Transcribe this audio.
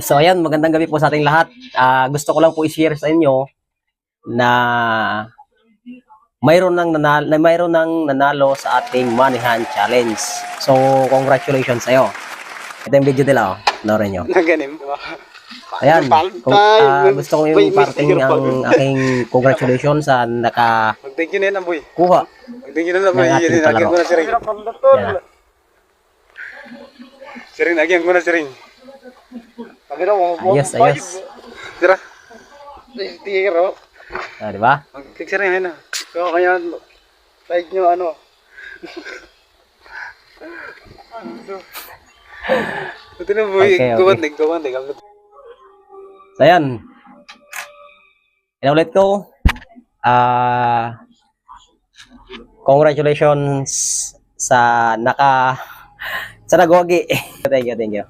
So ayan, magandang gabi po sa ating lahat. Gusto ko lang po i-share sa inyo na mayroon nang nanalo sa ating Money Hand Challenge. So congratulations sa iyo. Ito yung video nila, oh. Panoorin nyo. Naganim. Ayan, gusto ko yung parating ang aking congratulations sa nakakuha Thank you na boy. Thank you na ng boy. ating Lagyan palaro. ko na siring. Yan. Siring, lagyan ko na siring. Kamera mo. Ayos. Tira. Tira. Di ba? Mag-click siring na. Kaya kaya like nyo ano. Ito na boy. Okay. Kumandig. So ayan. Inulit ko. Congratulations sa nagwagi. Thank you.